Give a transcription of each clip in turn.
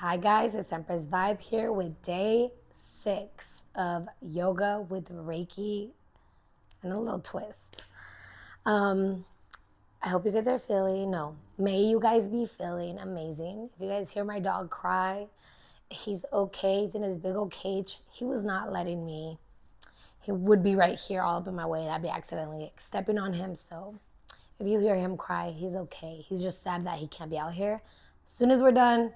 Hi guys, it's Empress Vibe here with day 6 of yoga with Reiki and a little twist. Um, I hope you guys are may you guys be feeling amazing. If you guys hear my dog cry, he's okay. He's in his big old cage. He was not letting me. He would be right here all up in my way and I'd be accidentally stepping on him. So if you hear him cry, he's okay. He's just sad that he can't be out here. As soon as we're done,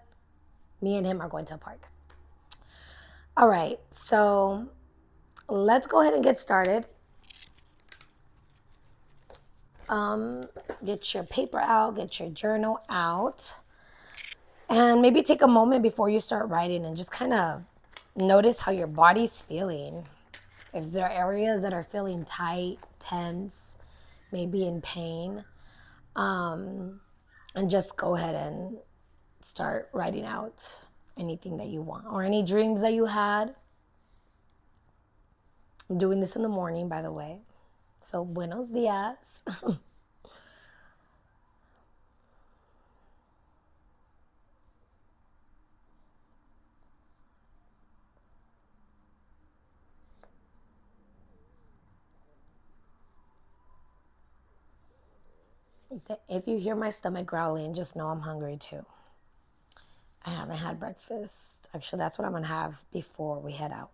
me and him are going to a park. All right, so let's go ahead and get started. Get your paper out, get your journal out, and maybe take a moment before you start writing and just kind of notice how your body's feeling. If there are areas that are feeling tight, tense, maybe in pain, and just go ahead and start writing out anything that you want or any dreams that you had. I'm doing this in the morning, by the way. So, buenos dias. If you hear my stomach growling, just know I'm hungry too. I haven't had breakfast. Actually, that's what I'm going to have before we head out.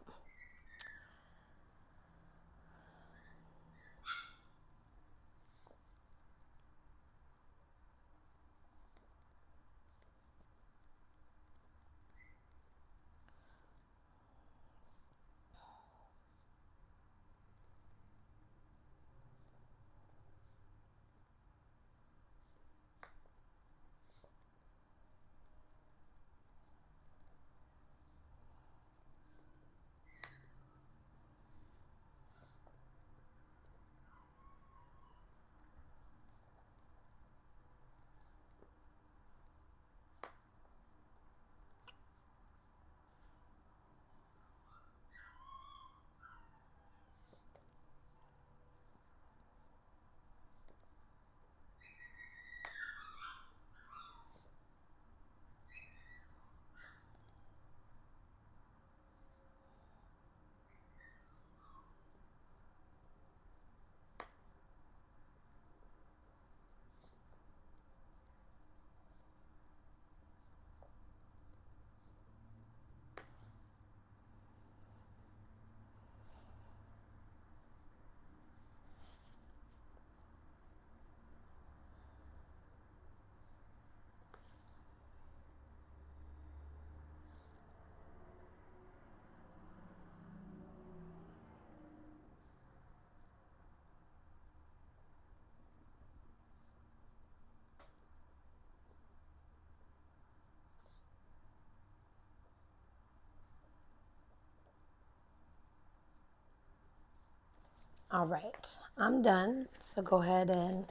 All right, I'm done. So go ahead and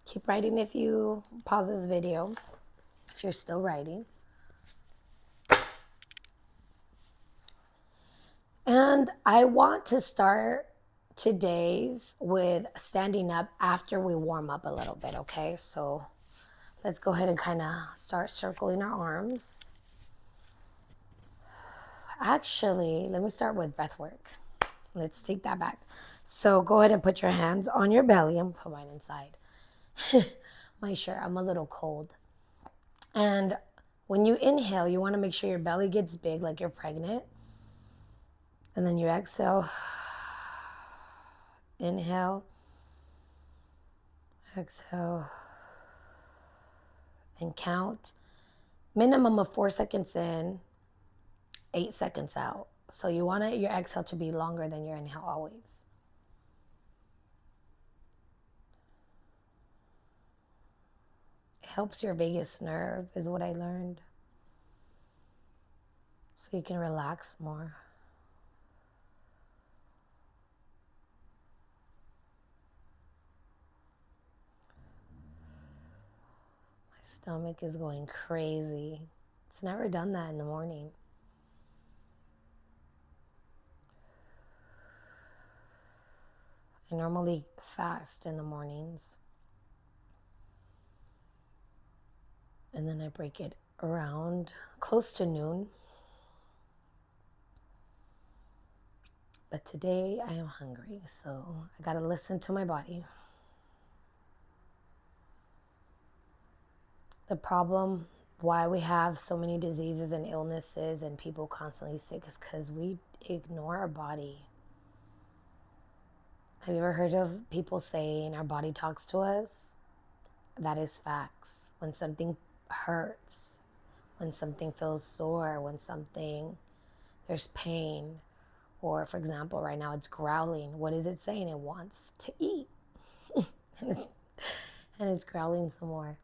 keep writing if you pause this video, if you're still writing. And I want to start today's with standing up after we warm up a little bit, okay? So let's go ahead and kind of start circling our arms. Actually, let me start with breath work. Let's take that back. So go ahead and put your hands on your belly and put mine inside my shirt. I'm a little cold. And when you inhale, you want to make sure your belly gets big like you're pregnant. And then you exhale. Inhale. Exhale. And count. Minimum of 4 seconds in, 8 seconds out. So you want your exhale to be longer than your inhale always. It helps your vagus nerve is what I learned. So you can relax more. My stomach is going crazy. It's never done that in the morning. I normally fast in the mornings. and then I break it around close to noon. But today I am hungry, so I gotta listen to my body. The problem why we have so many diseases and illnesses and people constantly sick is because we ignore our body. Have you ever heard of people saying our body talks to us? That is facts. When something hurts, when something feels sore, when there's pain, or for example, right now it's growling. What is it saying? It wants to eat. And it's growling some more.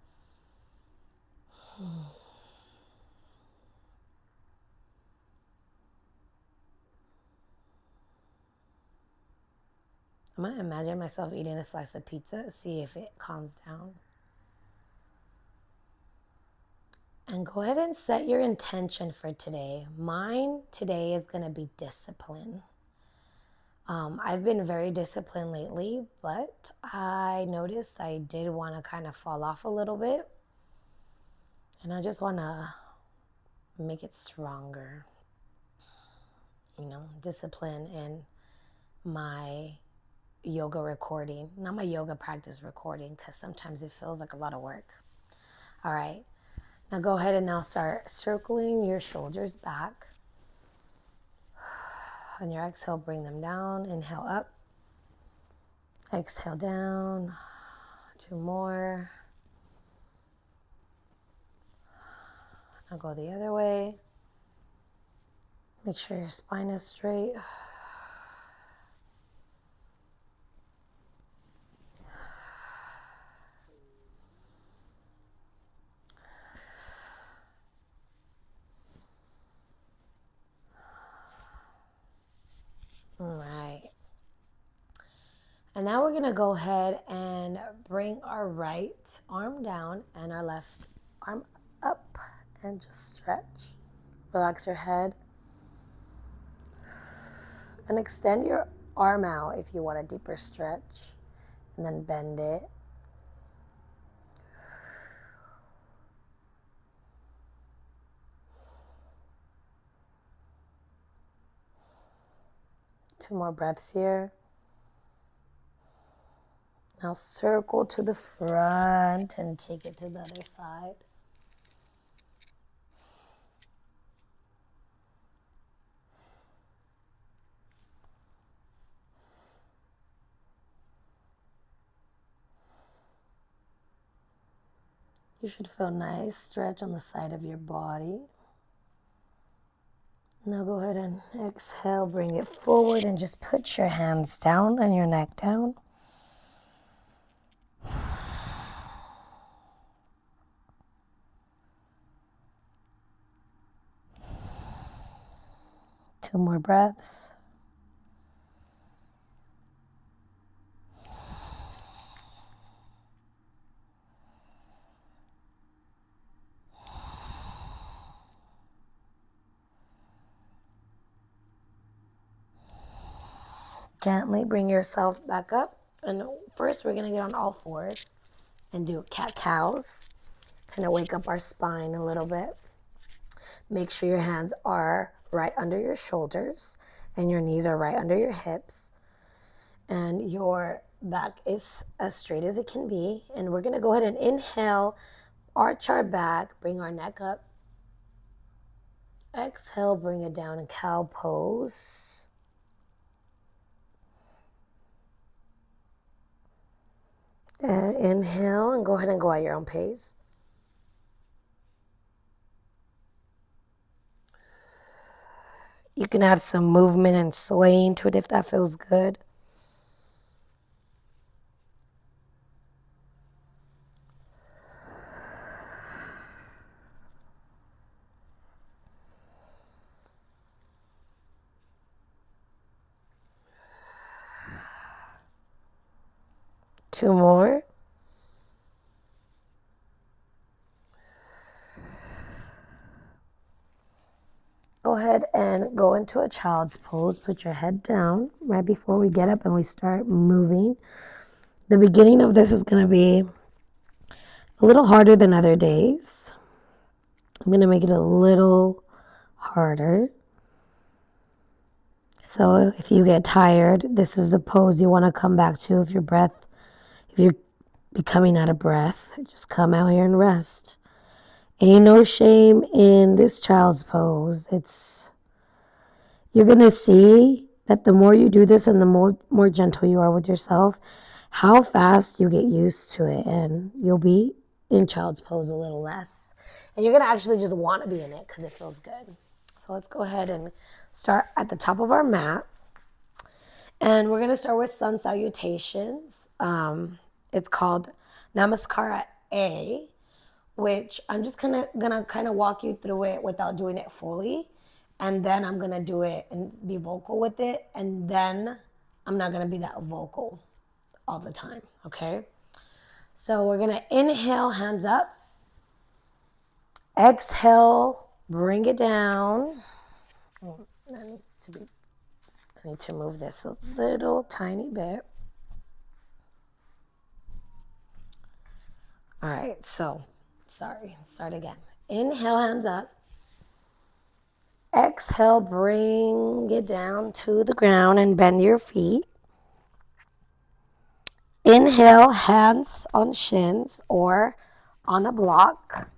I'm going to imagine myself eating a slice of pizza, see if it calms down. And go ahead and set your intention for today. Mine today is going to be discipline. I've been very disciplined lately, but I noticed I did want to kind of fall off a little bit. And I just want to make it stronger. Discipline in my yoga recording, not my yoga practice recording, because sometimes it feels like a lot of work. All right, now go ahead and now start circling your shoulders back. On your exhale, bring them down. Inhale up. Exhale down. 2 more. Now go the other way. Make sure your spine is straight. All right. And now we're going to go ahead and bring our right arm down and our left arm up and just stretch. Relax your head. And extend your arm out if you want a deeper stretch. And then bend it. Two more breaths here. Now circle to the front and take it to the other side. You should feel nice stretch on the side of your body. Now go ahead and exhale, bring it forward and just put your hands down and your neck down. Two more breaths. Gently bring yourself back up. And first we're going to get on all fours and do cat-cows. Kind of wake up our spine a little bit. Make sure your hands are right under your shoulders and your knees are right under your hips. And your back is as straight as it can be. And we're going to go ahead and inhale, arch our back, bring our neck up. Exhale, bring it down in cow pose. And inhale and go ahead and go at your own pace. You can add some movement and swaying to it if that feels good. Two more. Go ahead and go into a child's pose. Put your head down right before we get up and we start moving. The beginning of this is going to be a little harder than other days. going to make it a little harder. So if you get tired, this is the pose you want to come back to. If you're becoming out of breath, just come out here and rest. Ain't no shame in this child's pose. You're going to see that the more you do this and the more gentle you are with yourself, how fast you get used to it, and you'll be in child's pose a little less. And you're going to actually just want to be in it because it feels good. So let's go ahead and start at the top of our mat. And we're going to start with sun salutations. It's called Namaskara A, which I'm just going to kind of walk you through it without doing it fully. And then I'm going to do it and be vocal with it. And then I'm not going to be that vocal all the time, okay? So we're going to inhale, hands up. Exhale, bring it down. I need to move this a little tiny bit. All right, so, start again. Inhale, hands up. Exhale, bring it down to the ground and bend your feet. Inhale, hands on shins or on a block.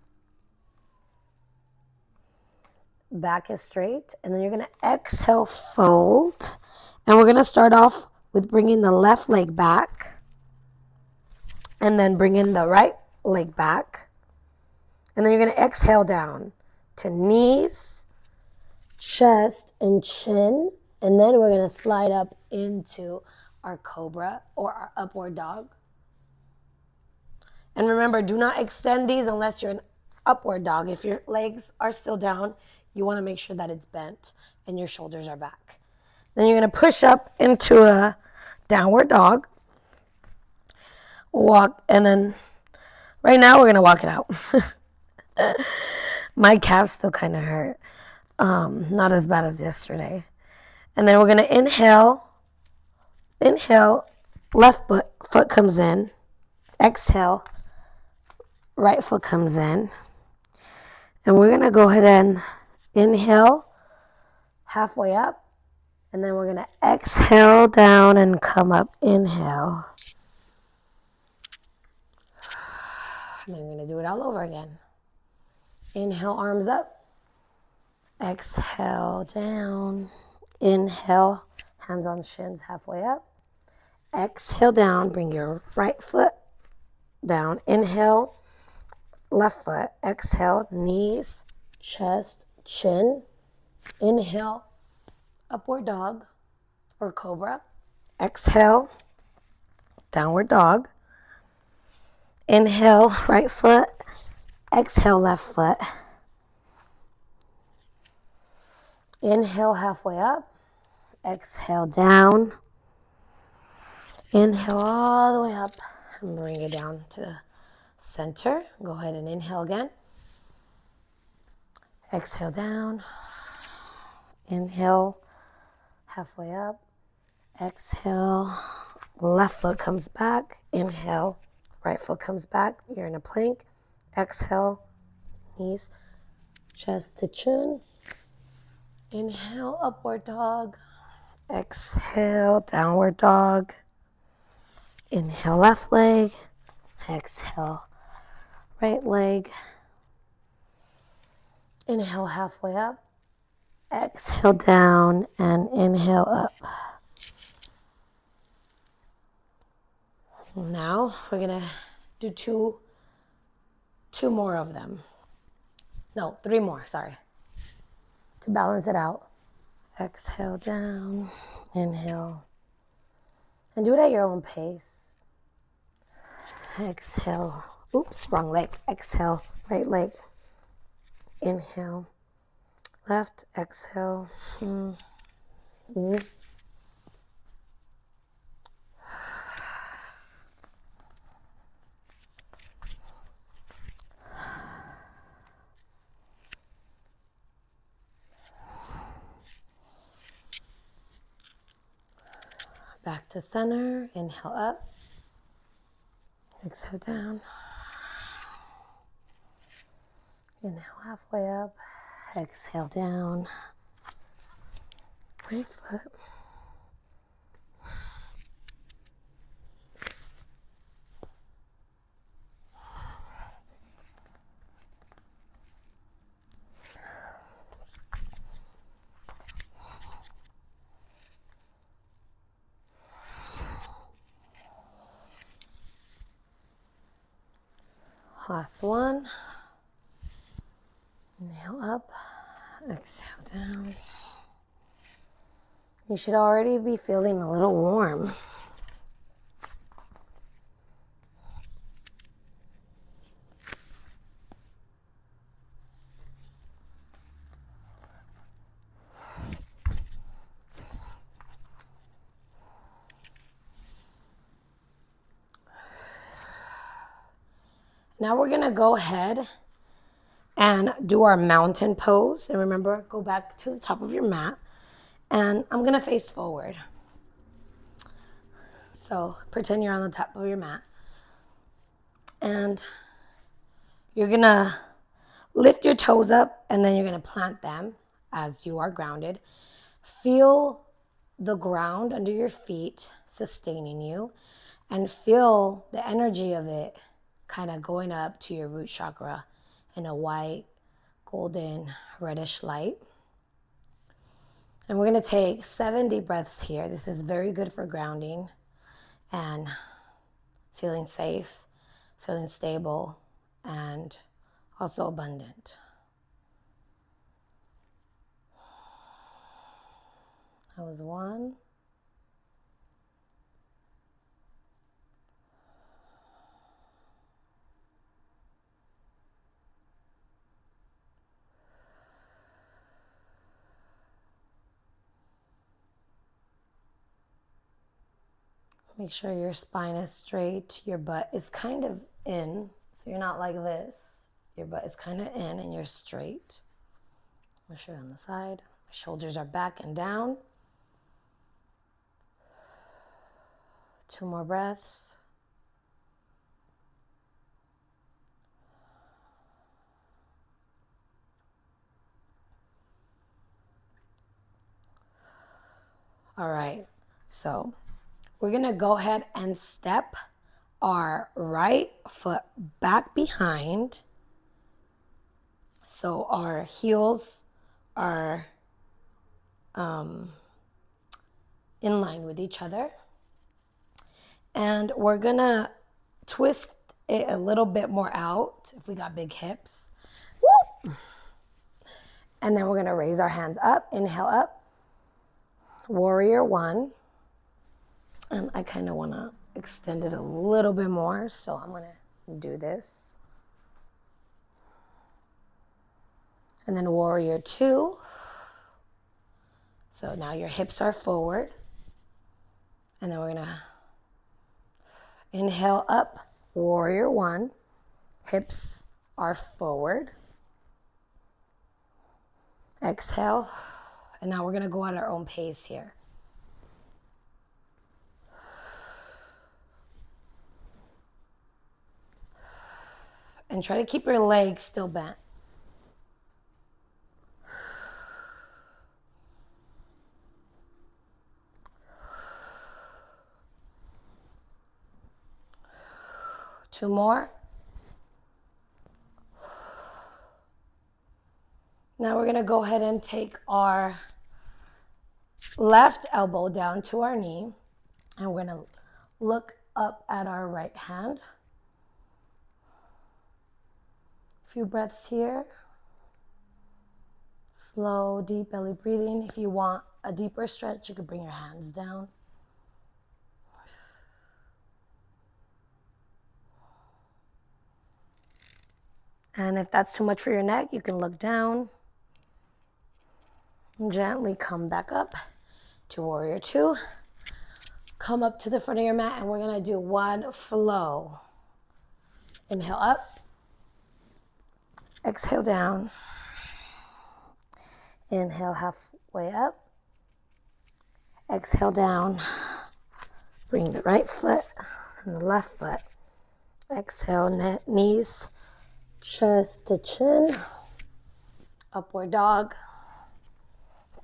Back is straight. And then you're going to exhale, fold. And we're going to start off with bringing the left leg back. And then bringing the right leg back. And then you're going to exhale down to knees, chest, and chin. And then we're going to slide up into our cobra or our upward dog. And remember, do not extend these unless you're an upward dog. If your legs are still down, you want to make sure that it's bent and your shoulders are back. Then you're going to push up into a downward dog. Walk, and then right now we're going to walk it out. My calves still kind of hurt. Not as bad as yesterday. And then we're going to inhale. Inhale, left foot comes in. Exhale, right foot comes in. And we're going to go ahead and inhale halfway up. And then we're going to exhale down and come up. Inhale. And then we're going to do it all over again. Inhale, arms up. Exhale down. Inhale, hands on shins halfway up. Exhale down, bring your right foot down. Inhale, left foot. Exhale, knees, chest, chin. Inhale, upward dog or cobra. Exhale, downward dog. Inhale, right foot. Exhale, left foot. Inhale, halfway up. Exhale, down. Inhale all the way up and bring it down to center. Go ahead and inhale again. Exhale down. Inhale, halfway up. Exhale, left foot comes back. Inhale, right foot comes back. You're in a plank. Exhale, knees, chest to chin. Inhale, upward dog. Exhale, downward dog. Inhale, left leg. Exhale, right leg. Inhale, halfway up. Exhale down and inhale up. Now we're going to do two more of them. No, 3 more, sorry. To balance it out. Exhale down, inhale. And do it at your own pace. Exhale. Oops, wrong leg. Exhale, right leg. Inhale. Left, exhale. Back to center. Inhale up. Exhale down. Inhale halfway up. Exhale down. Right foot. Last one. Inhale up, exhale down. You should already be feeling a little warm. Now we're gonna go ahead and do our mountain pose. And remember, go back to the top of your mat. And I'm gonna face forward. So pretend you're on the top of your mat. And you're gonna lift your toes up and then you're gonna plant them as you are grounded. Feel the ground under your feet sustaining you and feel the energy of it kind of going up to your root chakra in a white, golden, reddish light. And we're going to take 7 deep breaths here. This is very good for grounding and feeling safe, feeling stable, and also abundant. That was 1. Make sure your spine is straight. Your butt is kind of in. So you're not like this. Your butt is kind of in and you're straight. Make sure on the side. My shoulders are back and down. 2 more breaths. All right. So we're going to go ahead and step our right foot back behind. So our heels are in line with each other. And we're going to twist it a little bit more out if we got big hips. Woo! And then we're going to raise our hands up. Inhale up. Warrior 1. And I kind of want to extend it a little bit more, so I'm going to do this. And then warrior 2. So now your hips are forward. And then we're going to inhale up, warrior 1. Hips are forward. Exhale. And now we're going to go at our own pace here. And try to keep your legs still bent. Two more. Now we're going to go ahead and take our left elbow down to our knee. And we're going to look up at our right hand. A few breaths here. Slow, deep belly breathing. If you want a deeper stretch, you could bring your hands down. And if that's too much for your neck, you can look down. And gently come back up to warrior 2. Come up to the front of your mat and we're going to do 1 flow. Inhale up. Exhale down. Inhale halfway up. Exhale down. Bring the right foot and the left foot. Exhale, knees, chest to chin. Upward dog,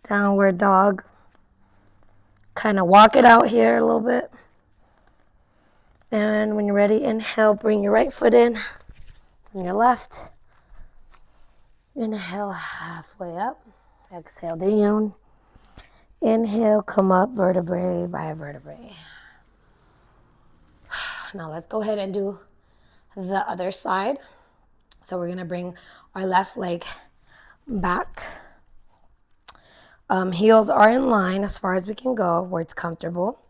downward dog. Kind of walk it out here a little bit. And when you're ready, inhale, bring your right foot in and your left. Inhale, halfway up. Exhale, down. Inhale, come up vertebrae by vertebrae. Now let's go ahead and do the other side. So we're going to bring our left leg back. Heels are in line as far as we can go where it's comfortable.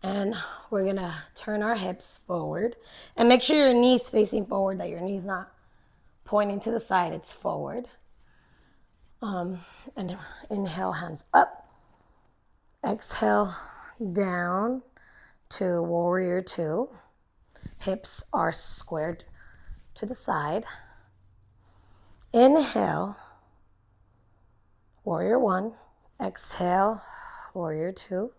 And we're going to turn our hips forward. And make sure your knee's facing forward, that your knee's not pointing to the side. It's forward. And inhale, hands up. Exhale, down to warrior two. Hips are squared to the side. Inhale, warrior one. Exhale, warrior two.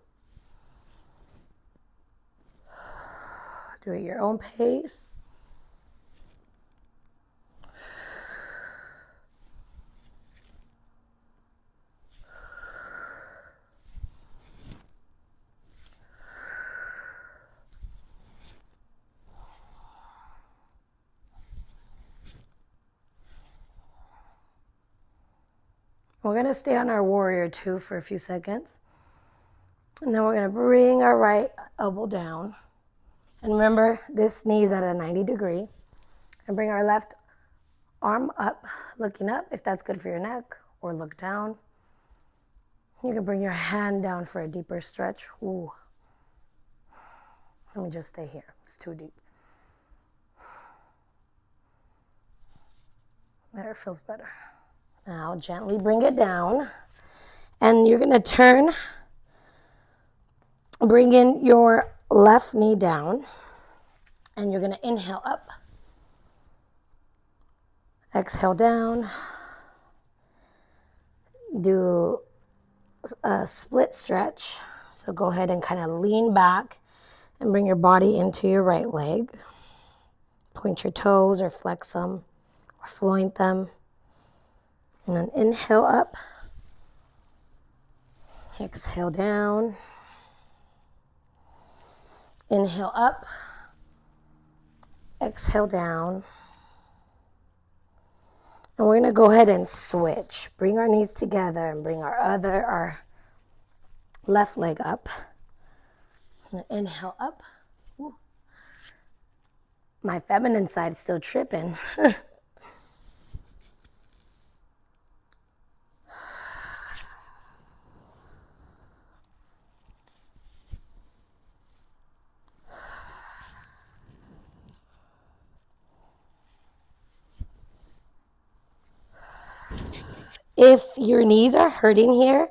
Do it at your own pace. We're going to stay on our warrior two for a few seconds. And then we're going to bring our right elbow down. And remember, this knee is at a 90 degree. And bring our left arm up, looking up, if that's good for your neck, or look down. You can bring your hand down for a deeper stretch. Ooh. Let me just stay here. It's too deep. There, it feels better. Now gently bring it down. And you're going to turn. Bring in your left knee down. And you're going to inhale up. Exhale down. Do a split stretch. So go ahead and kind of lean back and bring your body into your right leg. Point your toes or flex them or floint them. And then inhale up. Exhale down. Inhale up. Exhale down. And we're going to go ahead and switch. Bring our knees together and bring our left leg up. And inhale up. Ooh. My feminine side is still tripping. If your knees are hurting here,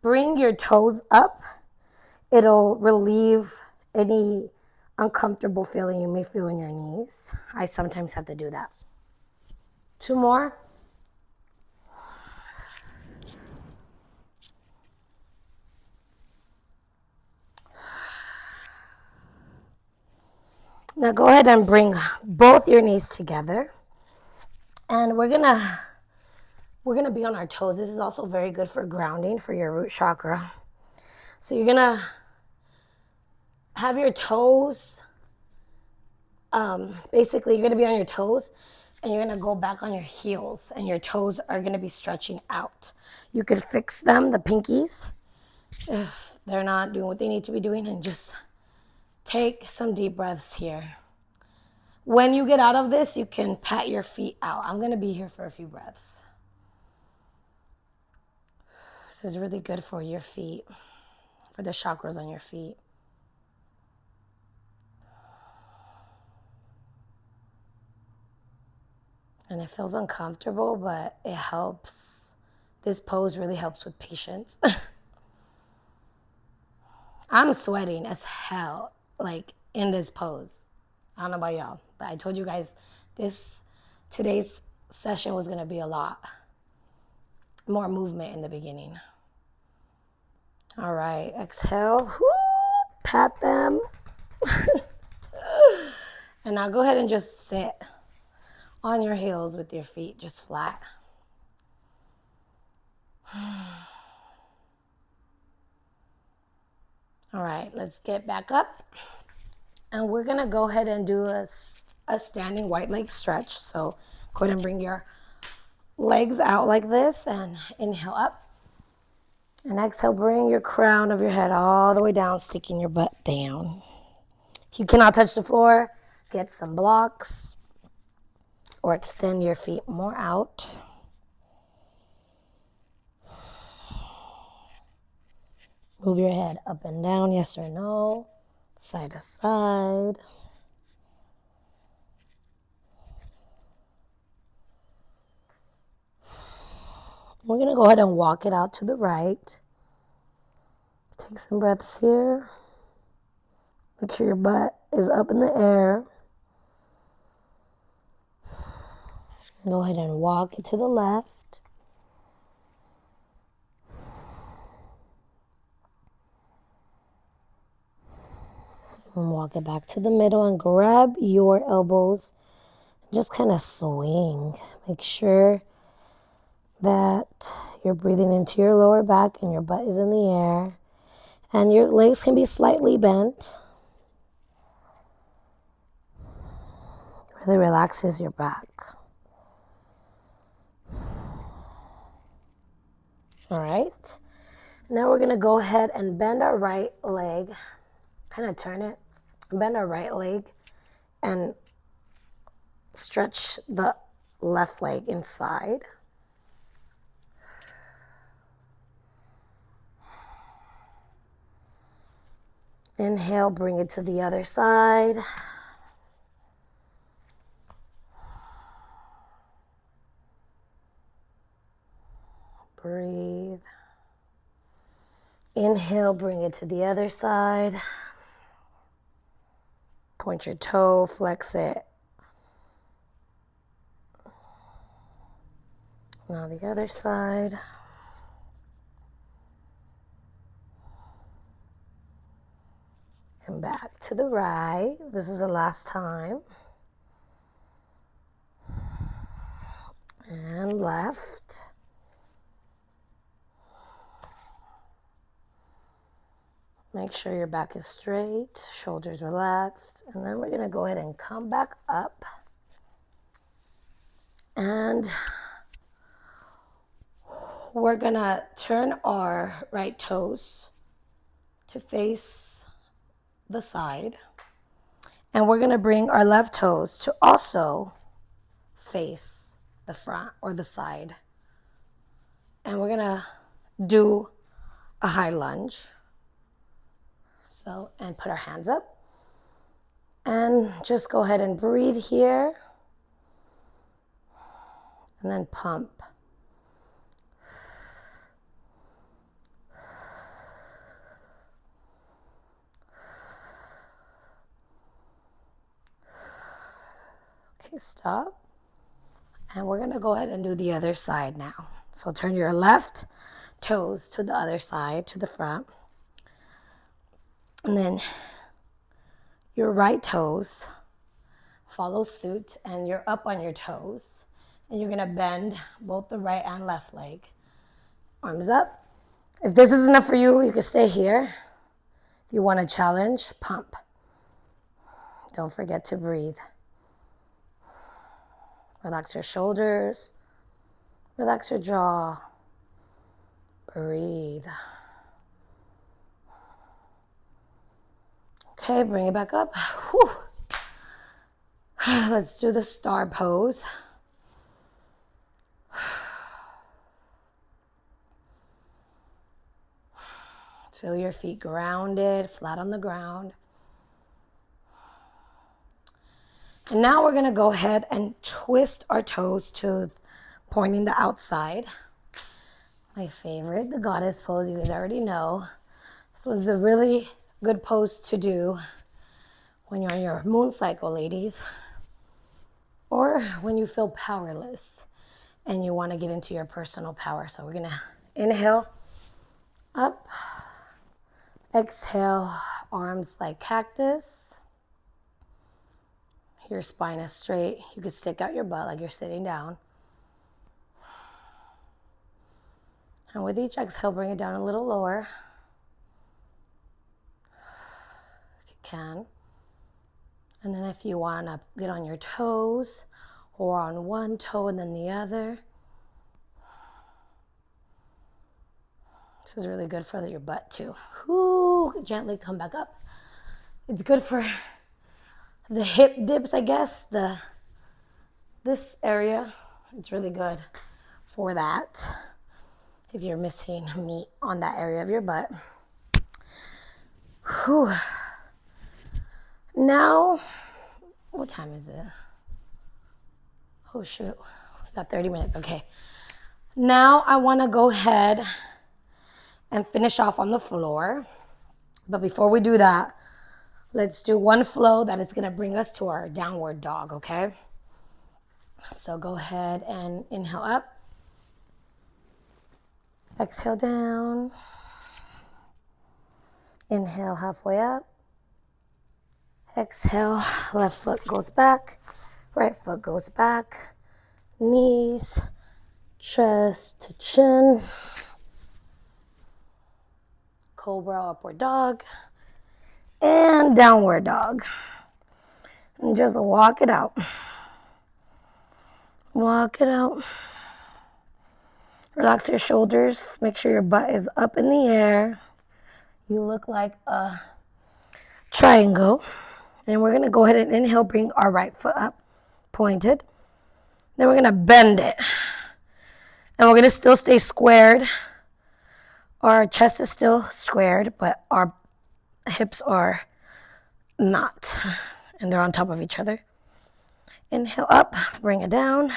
bring your toes up. It'll relieve any uncomfortable feeling you may feel in your knees. I sometimes have to do that. 2 more. Now go ahead and bring both your knees together. And we're gonna be on our toes. This is also very good for grounding for your root chakra. So you're gonna have your toes, basically you're gonna be on your toes and you're gonna go back on your heels and your toes are gonna be stretching out. You could fix them, the pinkies, if they're not doing what they need to be doing, and just take some deep breaths here. When you get out of this, you can pat your feet out. I'm gonna be here for a few breaths. This is really good for your feet, for the chakras on your feet. And it feels uncomfortable, but it helps. This pose really helps with patience. I'm sweating as hell, like in this pose. I don't know about y'all, but I told you guys today's session was gonna be a lot more movement in the beginning. All right, exhale, whoo, pat them. And now go ahead and just sit on your heels with your feet just flat. All right, let's get back up. And we're going to go ahead and do a standing white leg stretch. So go ahead and bring your legs out like this and inhale up. And exhale, bring your crown of your head all the way down, sticking your butt down. If you cannot touch the floor, get some blocks or extend your feet more out. Move your head up and down, yes or no, side to side. We're going to go ahead and walk it out to the right. Take some breaths here. Make sure your butt is up in the air. Go ahead and walk it to the left. And walk it back to the middle and grab your elbows. Just kind of swing. Make sure that you're breathing into your lower back and your butt is in the air. And your legs can be slightly bent. Really relaxes your back. All right. Now we're going to go ahead and bend our right leg. Kind of turn it. Bend our right leg and stretch the left leg inside. Inhale, bring it to the other side. Breathe. Inhale, bring it to the other side. Point your toe, flex it. Now the other side. And back to the right. This is the last time. And left. Make sure your back is straight, shoulders relaxed. And then we're going to go ahead and come back up. And we're going to turn our right toes to face the side. And we're going to bring our left toes to also face the front or the side. And we're going to do a high lunge. So, and put our hands up. And just go ahead and breathe here. And then pump. Okay, stop. And we're going to go ahead and do the other side now. So turn your left toes to the other side, to the front. And then your right toes follow suit and you're up on your toes. And you're going to bend both the right and left leg. Arms up. If this is enough for you, you can stay here. If you want a challenge, pump. Don't forget to breathe. Relax your shoulders. Relax your jaw. Breathe. Okay, bring it back up. Whew. Let's do the star pose. Feel your feet grounded, flat on the ground. And now we're going to go ahead and twist our toes to pointing the outside. My favorite, the goddess pose, you guys already know. This one's a really good pose to do when you're on your moon cycle, ladies. Or when you feel powerless and you want to get into your personal power. So we're going to inhale, up. Exhale, arms like cactus. Your spine is straight. You could stick out your butt like you're sitting down. And with each exhale, bring it down a little lower, if you can. And then if you want to get on your toes or on one toe and then the other. This is really good for your butt too. Ooh, gently come back up. It's good for the hip dips, I guess. This area, it's really good for that. If you're missing meat on that area of your butt. Whew. Now, what time is it? Oh shoot, we got 30 minutes, okay. Now I wanna go ahead and finish off on the floor. But before we do that, let's do one flow that is gonna bring us to our downward dog, okay? So go ahead and inhale up. Exhale down. Inhale halfway up. Exhale, left foot goes back, right foot goes back. Knees, chest to chin. Cobra, upward dog. And downward dog. And just walk it out. Walk it out. Relax your shoulders. Make sure your butt is up in the air. You look like a triangle. And we're going to go ahead and inhale, bring our right foot up, pointed. Then we're going to bend it. And we're going to still stay squared. Our chest is still squared, but our hips are not. And they're on top of each other. Inhale up, bring it down.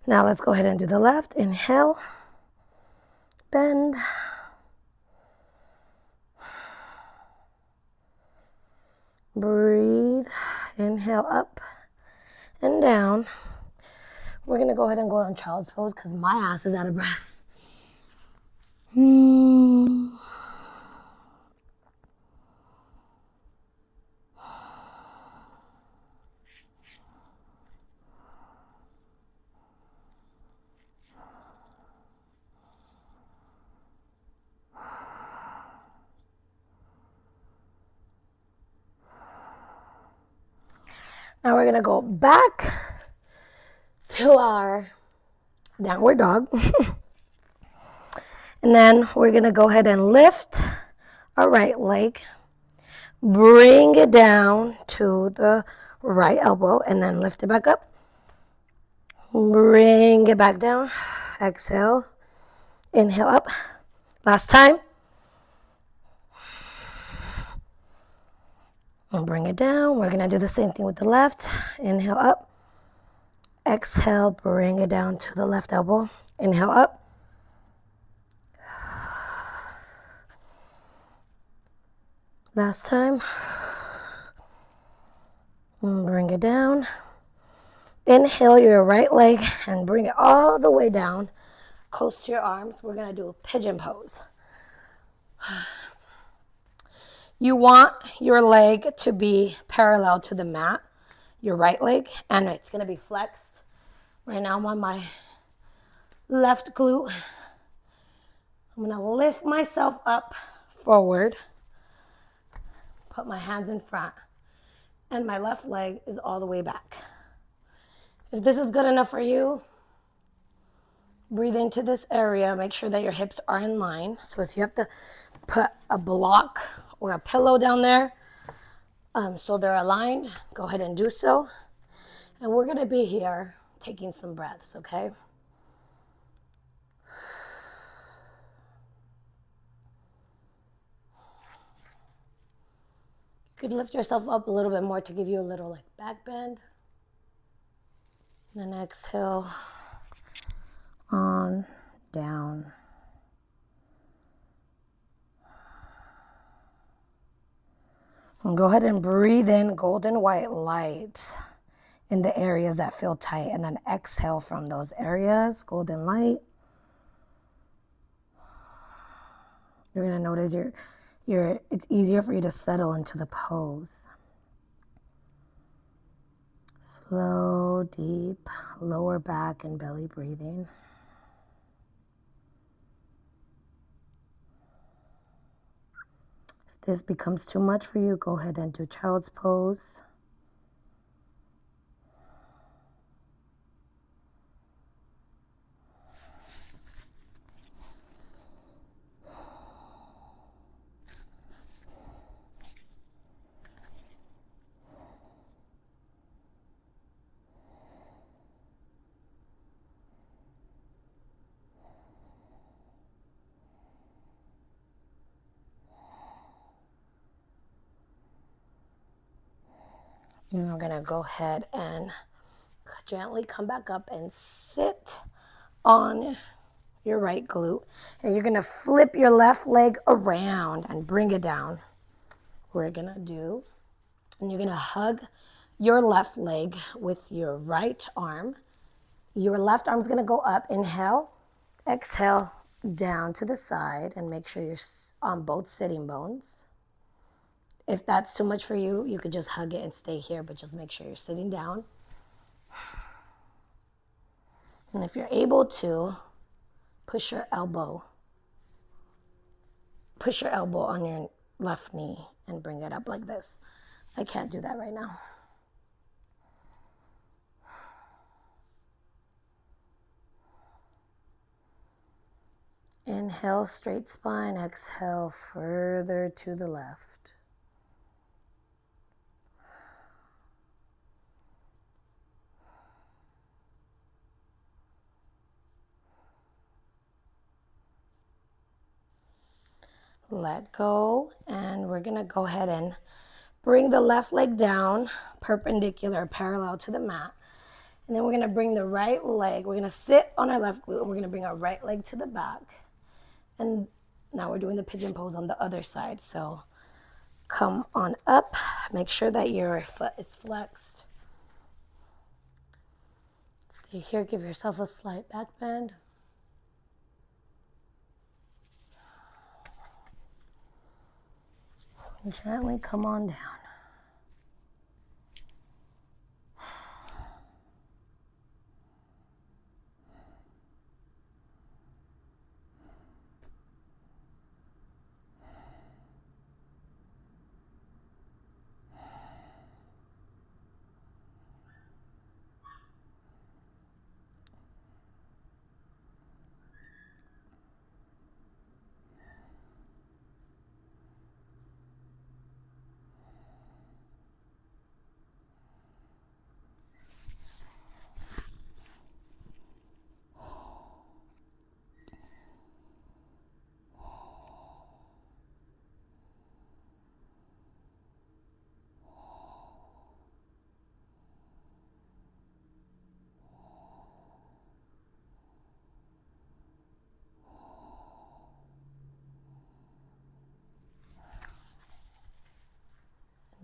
Now let's go ahead and do the left. Inhale, bend. Breathe. Inhale up and down. We're going to go ahead and go on child's pose because my ass is out of breath. Now we're going to go back to our downward dog. And then we're going to go ahead and lift our right leg. Bring it down to the right elbow and then lift it back up. Bring it back down. Exhale. Inhale up. Last time. And bring it down. We're going to do the same thing with the left. Inhale up. Exhale. Bring it down to the left elbow. Inhale up. Last time. And bring it down. Inhale your right leg and bring it all the way down, close to your arms. We're going to do a pigeon pose. You want your leg to be parallel to the mat, your right leg, and it's going to be flexed. Right now I'm on my left glute. I'm going to lift myself up forward, put my hands in front, and my left leg is all the way back. If this is good enough for you, breathe into this area. Make sure that your hips are in line. So if you have to put a block or a pillow down there so they're aligned, go ahead and do so. And we're going to be here taking some breaths, okay? You could lift yourself up a little bit more to give you a little like back bend. And then exhale on down. And go ahead and breathe in golden white light in the areas that feel tight. And then exhale from those areas, golden light. You're going to notice it's easier for you to settle into the pose. Slow, deep, lower back and belly breathing. this becomes too much for you, go ahead and do child's pose. And we're gonna go ahead and gently come back up and sit on your right glute. And you're gonna flip your left leg around and bring it down. We're gonna do, and you're gonna hug your left leg with your right arm. Your left arm's gonna go up. Inhale, exhale, down to the side, and make sure you're on both sitting bones. If that's too much for you, you could just hug it and stay here, but just make sure you're sitting down. And if you're able to, push your elbow on your left knee and bring it up like this. I can't do that right now. Inhale, straight spine. Exhale, further to the left. Let go, and we're gonna go ahead and bring the left leg down, perpendicular, parallel to the mat. And then we're gonna bring the right leg, we're gonna sit on our left glute, and we're gonna bring our right leg to the back. And now we're doing the pigeon pose on the other side. So come on up, make sure that your foot is flexed. Stay here, give yourself a slight back bend. And gently come on down.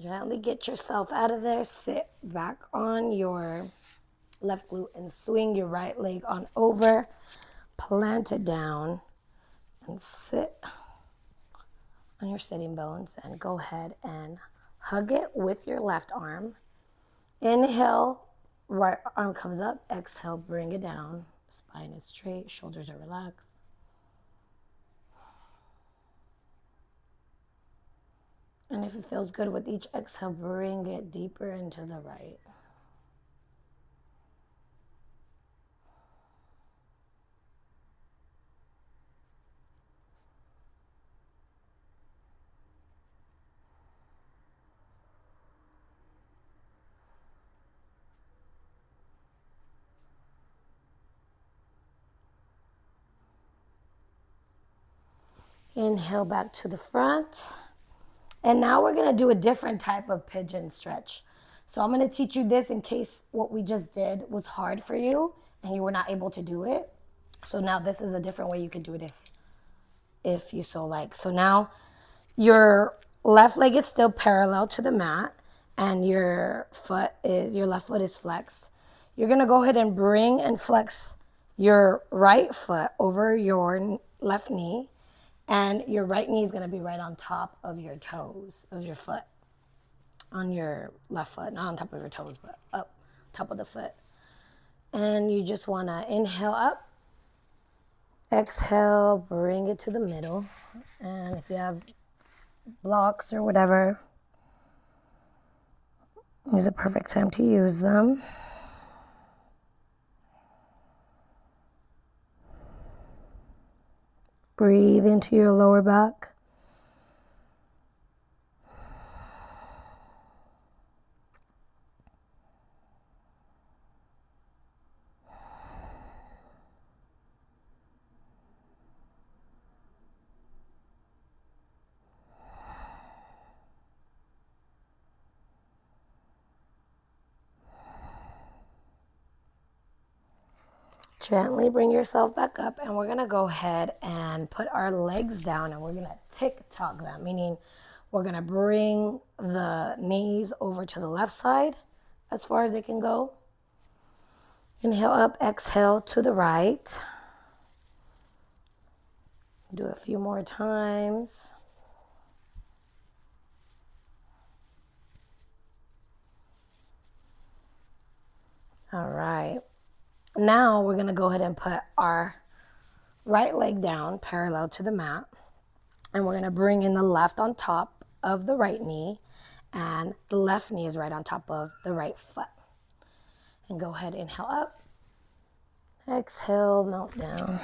Gently get yourself out of there. Sit back on your left glute and swing your right leg on over. Plant it down and sit on your sitting bones, and go ahead and hug it with your left arm. Inhale, right arm comes up. Exhale, bring it down. Spine is straight, shoulders are relaxed. And if it feels good with each exhale, bring it deeper into the right. Inhale back to the front. And now we're gonna do a different type of pigeon stretch. So I'm gonna teach you this in case what we just did was hard for you and you were not able to do it. So now this is a different way you can do it if you so like. So now your left leg is still parallel to the mat and your left foot is flexed. You're gonna go ahead and bring and flex your right foot over your left knee, and your right knee is gonna be right on top of your toes of your foot, on your left foot, not on top of your toes, but up top of the foot. And you just wanna inhale up, exhale, bring it to the middle. And if you have blocks or whatever, is a perfect time to use them. Breathe into your lower back. Gently bring yourself back up, and we're gonna go ahead and put our legs down, and we're gonna tick-tock them, meaning we're gonna bring the knees over to the left side as far as they can go. Inhale up, exhale to the right. Do a few more times. All right. Now we're gonna go ahead and put our right leg down parallel to the mat. And we're gonna bring in the left on top of the right knee, and the left knee is right on top of the right foot. And go ahead, inhale up, exhale, melt down.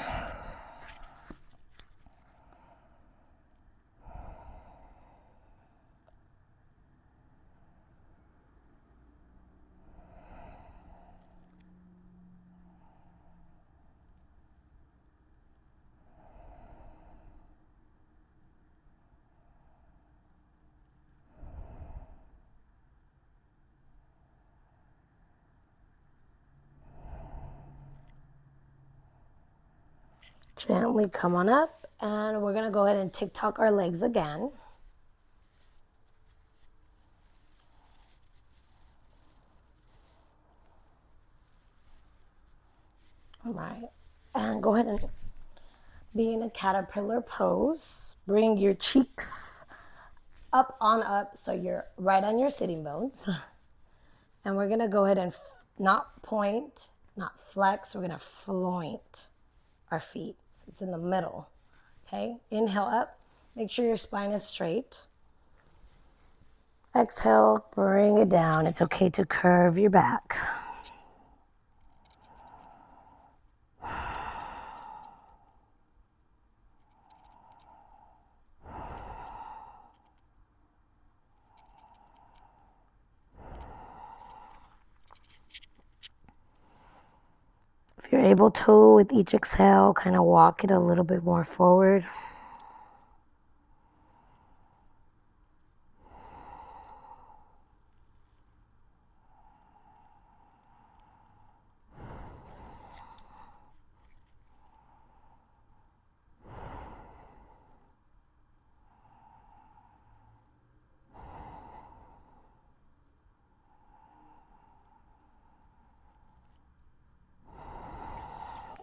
Gently come on up, and we're gonna go ahead and tick-tock our legs again. All right, and go ahead and be in a caterpillar pose. Bring your cheeks up so you're right on your sitting bones. And we're gonna go ahead and not point, not flex, we're gonna floint our feet. So it's in the middle, okay? Inhale up, make sure your spine is straight. Exhale, bring it down. It's okay to curve your back. If you're able to, with each exhale, kind of walk it a little bit more forward.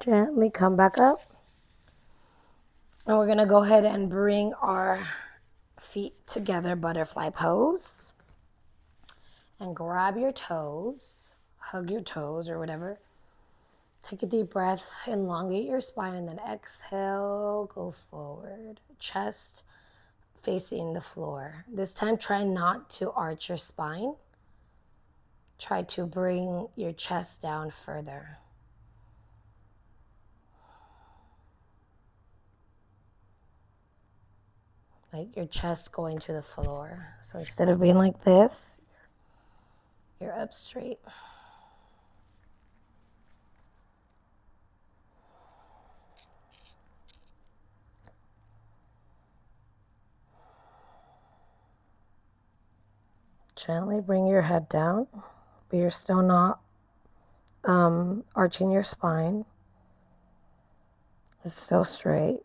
Gently come back up. And we're gonna go ahead and bring our feet together, butterfly pose. And grab your toes, hug your toes or whatever. Take a deep breath, elongate your spine, and then exhale, go forward. Chest facing the floor. This time, try not to arch your spine. Try to bring your chest down further. Like your chest going to the floor. So instead of being like this, you're up straight. Gently bring your head down, but you're still not arching your spine. It's still straight.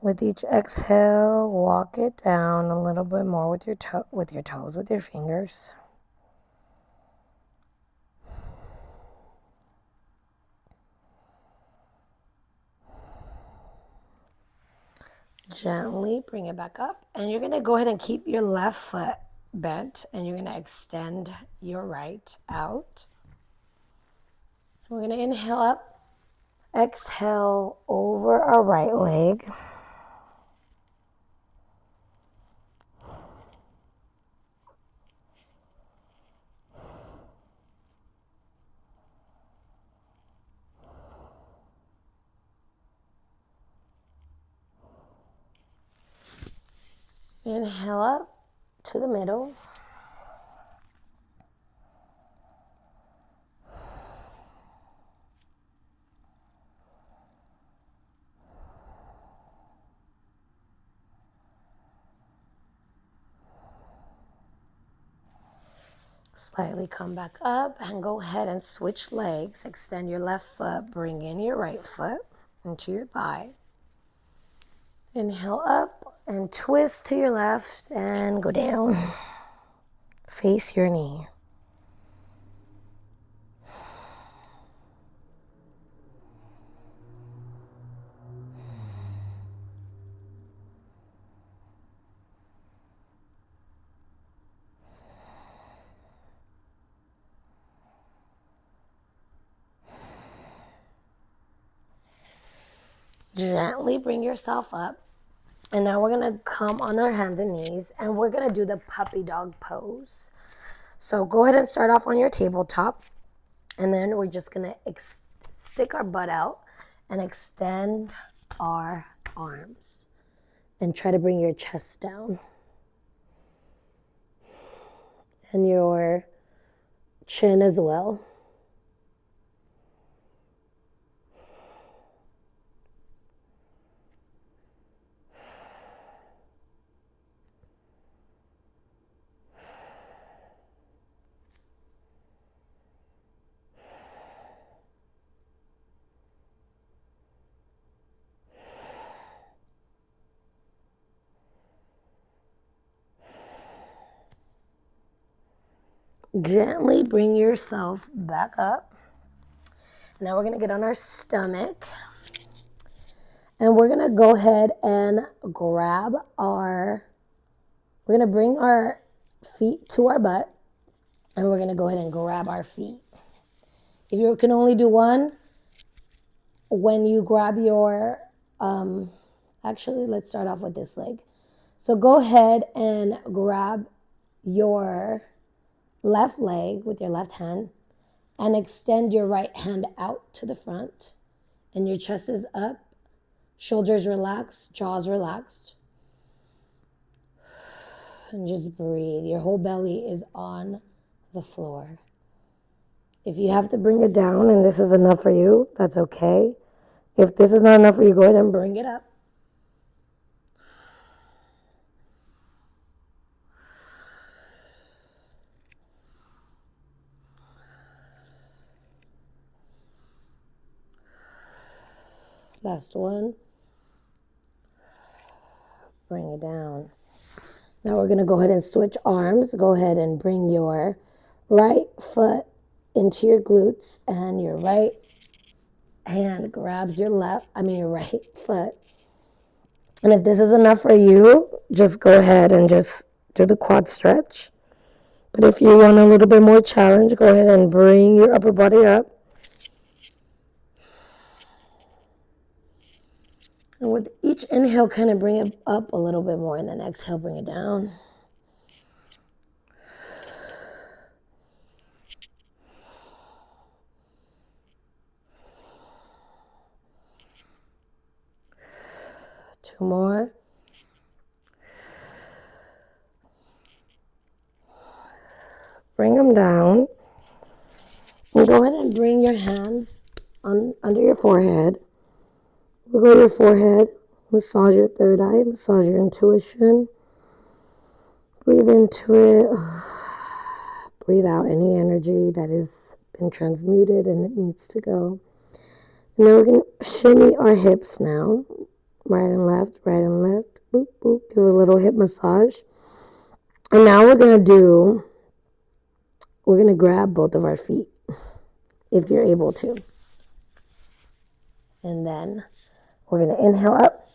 With each exhale, walk it down a little bit more with your toes, with your fingers. Gently bring it back up, and you're gonna go ahead and keep your left foot bent, and you're gonna extend your right out. We're gonna inhale up, Exhale over our right leg. Inhale up to the middle. Slightly come back up and go ahead and switch legs. Extend your left foot, bring in your right foot into your thigh. Inhale up and twist to your left and go down. Face your knee. Gently bring yourself up. And now we're going to come on our hands and knees and we're going to do the puppy dog pose. So go ahead and start off on your tabletop. And then we're just going to stick our butt out and extend our arms. And try to bring your chest down. And your chin as well. Gently bring yourself back up. Now we're going to get on our stomach. And we're going to go ahead and we're going to bring our feet to our butt. And we're going to go ahead and grab our feet. If you can only do one, when you grab your, actually, let's start off with this leg. So go ahead and grab your left leg with your left hand and extend your right hand out to the front. And your chest is up, shoulders relaxed, jaws relaxed. And just breathe. Your whole belly is on the floor. If you have to bring it down and this is enough for you, that's okay. If this is not enough for you, go ahead and bring it up. Last one. Bring it down. Now we're going to go ahead and switch arms. Go ahead and bring your right foot into your glutes and your right hand grabs your right foot. And if this is enough for you, just go ahead and just do the quad stretch. But if you want a little bit more challenge, go ahead and bring your upper body up. And with each inhale, kind of bring it up a little bit more. And then exhale, bring it down. Two more. Bring them down. And go ahead and bring your hands under your forehead. Wiggle your forehead. Massage your third eye. Massage your intuition. Breathe into it. Breathe out any energy that has been transmuted and it needs to go. And then we're going to shimmy our hips now. Right and left, right and left. Boop, boop. Give a little hip massage. And now we're going to grab both of our feet if you're able to. And then we're going to inhale up.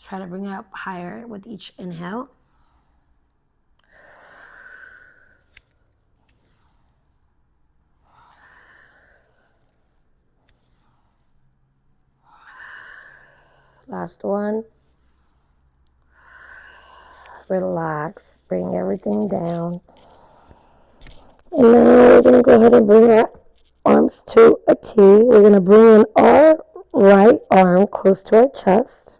Try to bring it up higher with each inhale. Last one. Relax. Bring everything down. And now we're going to go ahead and bring our arms to a T. We're going to bring in our right arm close to our chest.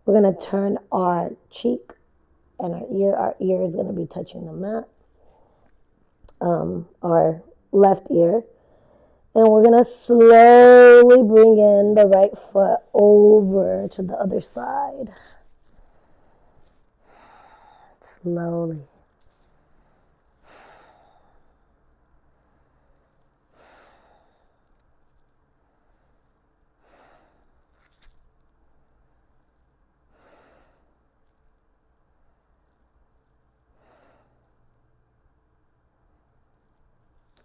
We're going to turn our cheek and our ear. Our ear is going to be touching the mat. Our left ear. And we're going to slowly bring in the right foot over to the other side. Slowly.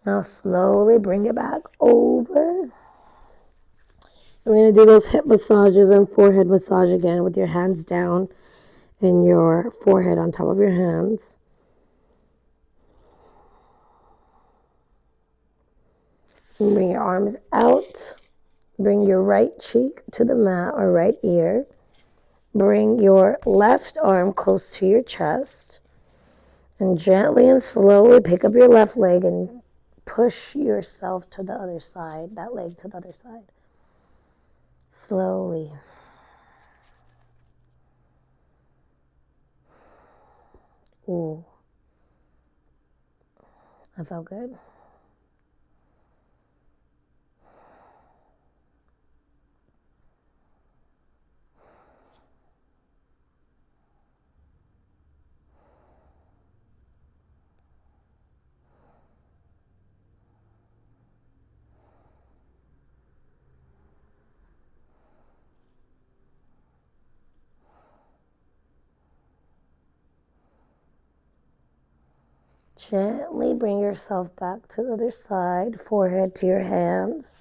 Now slowly bring it back over. We're going to do those hip massages and forehead massage again with your hands down and your forehead on top of your hands. And bring your arms out. Bring your right cheek to the mat or right ear. Bring your left arm close to your chest. And gently and slowly pick up your left leg and push yourself to the other side, that leg to the other side. Slowly. Ooh. That felt good. Gently bring yourself back to the other side, forehead to your hands.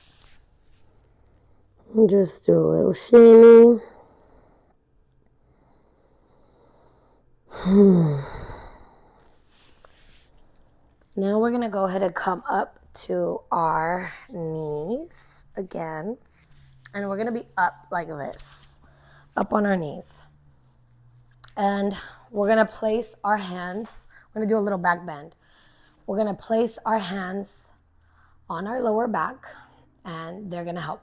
And just do a little shimmy. Now we're going to go ahead and come up to our knees again. And we're going to be up like this, up on our knees. And we're going to place our hands, we're going to do a little back bend. We're going to place our hands on our lower back, and they're going to help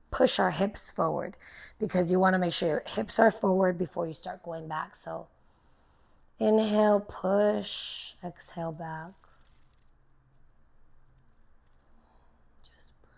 push our hips forward because you want to make sure your hips are forward before you start going back. So inhale, push, exhale, back. Just breathe.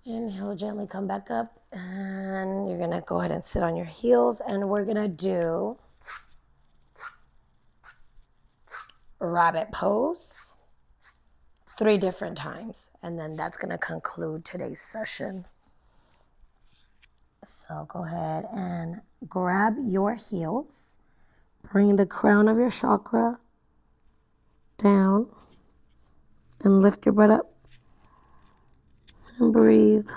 Inhale, gently come back up, and you're going to go ahead and sit on your heels, and we're going to do rabbit pose 3 different times, and then that's going to conclude today's session. So go ahead and grab your heels, bring the crown of your chakra down, and lift your butt up and breathe.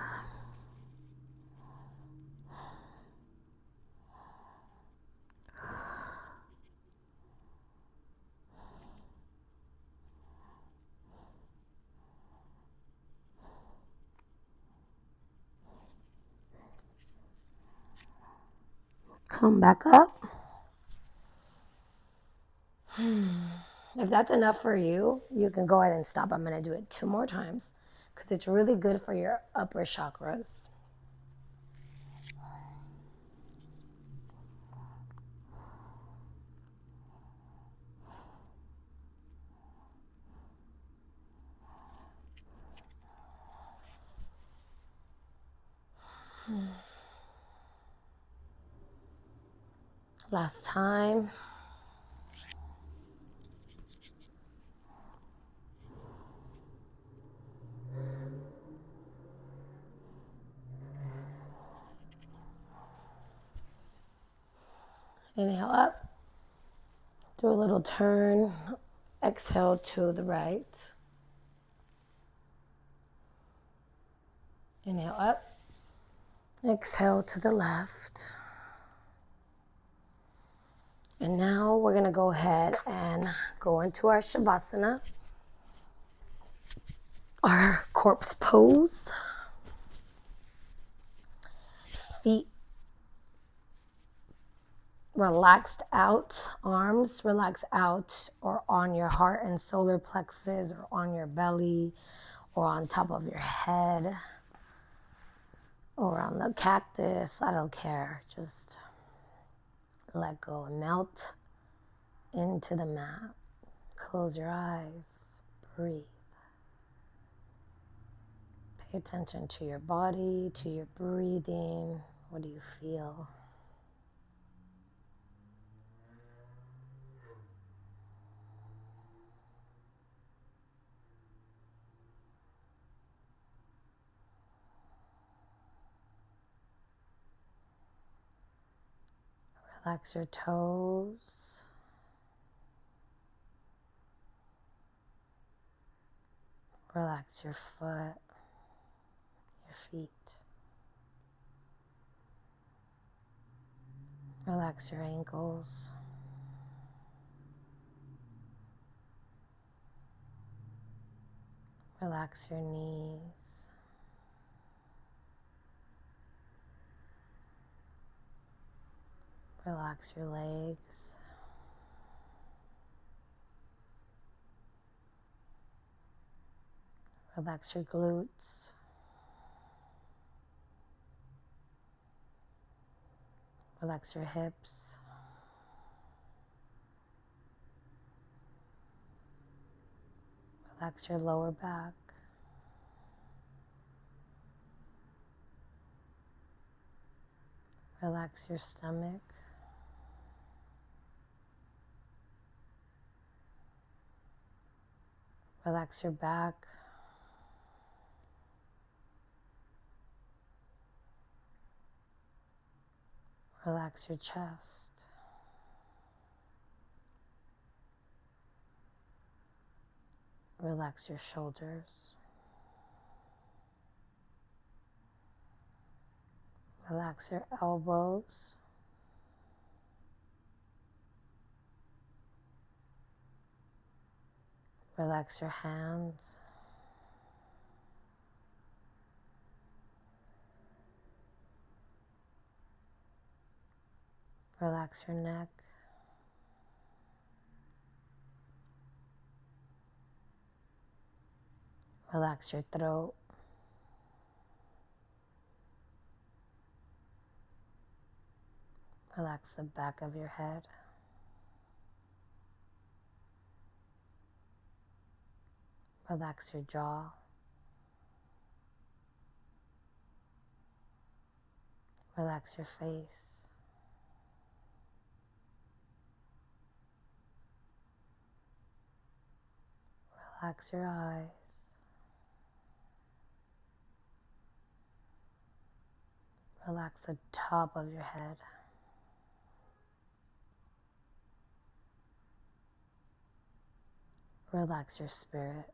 Come back up. If that's enough for you, you can go ahead and stop. I'm going to do it 2 more times because it's really good for your upper chakras. Last time. Inhale up. Do a little turn. Exhale to the right. Inhale up. Exhale to the left. And now we're going to go ahead and go into our Shavasana, our corpse pose. Feet relaxed out, arms relaxed out or on your heart and solar plexus or on your belly or on top of your head or on the cactus. I don't care. Just let go and melt into the mat. Close your eyes. Breathe. Pay attention to your body, to your breathing. What do you feel? Relax your toes. Relax your foot, your feet. Relax your ankles. Relax your knees. Relax your legs. Relax your glutes. Relax your hips. Relax your lower back. Relax your stomach. Relax your back. Relax your chest. Relax your shoulders. Relax your elbows. Relax your hands. Relax your neck. Relax your throat. Relax the back of your head. Relax your jaw. Relax your face. Relax your eyes. Relax the top of your head. Relax your spirit.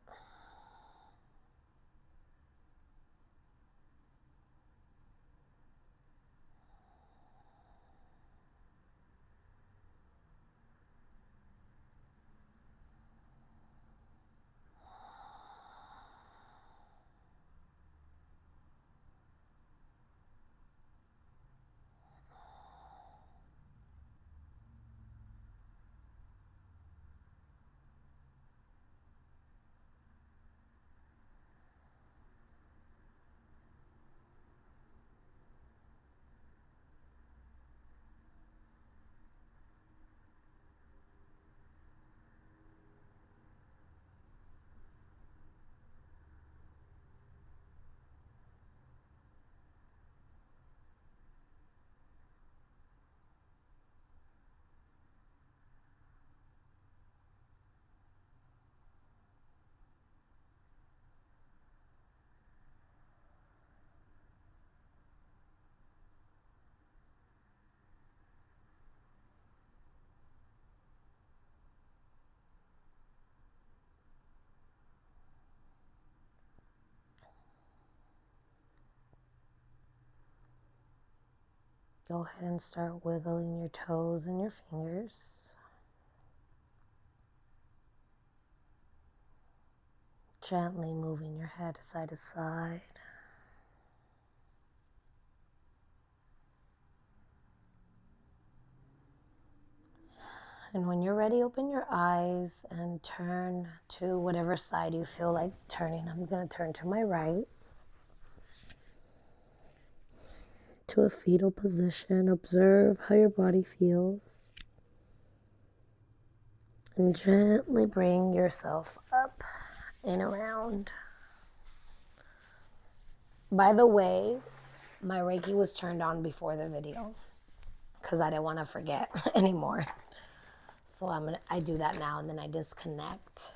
go ahead and start wiggling your toes and your fingers. Gently moving your head side to side. And when you're ready, open your eyes and turn to whatever side you feel like turning. I'm going to turn to my right, to a fetal position. Observe how your body feels. And gently bring yourself up and around. By the way, my Reiki was turned on before the video because I didn't want to forget anymore. So I do that now, and then I disconnect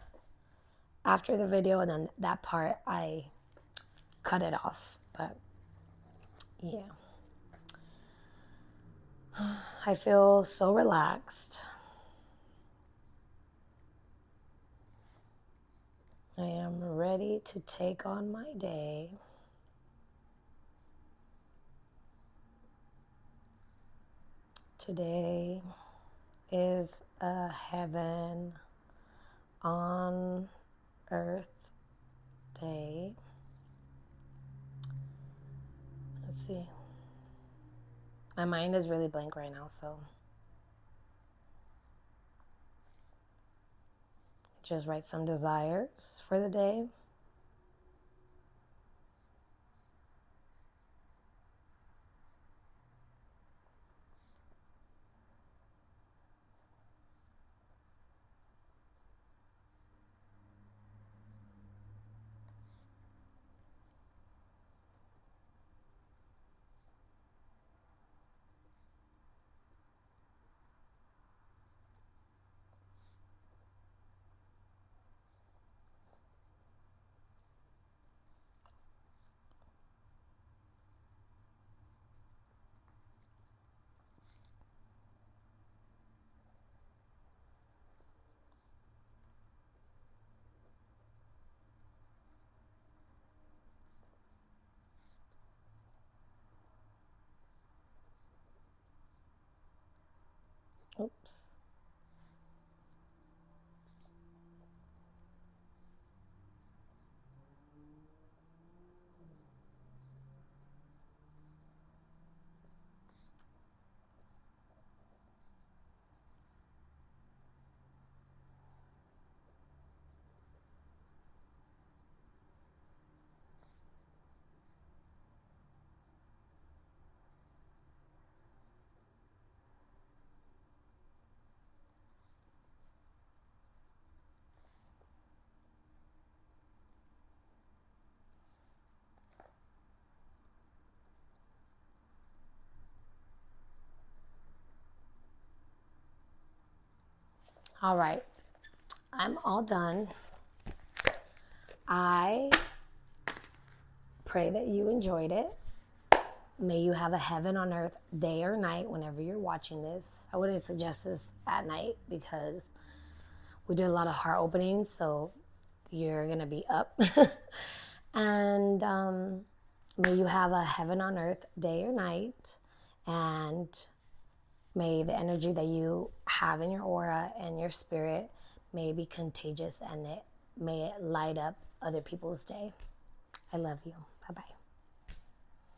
after the video, and then that part I cut it off. But yeah, I feel so relaxed. I am ready to take on my day. Today is a heaven on earth day. Let's see. My mind is really blank right now, so just write some desires for the day. Oops. All right, I'm all done. I pray that you enjoyed it. May you have a heaven on earth day or night whenever you're watching this. I wouldn't suggest this at night because we did a lot of heart openings, so you're going to be up. And may you have a heaven on earth day or night. And may the energy that you have in your aura and your spirit may be contagious, and may it light up other people's day. I love you. Bye-bye.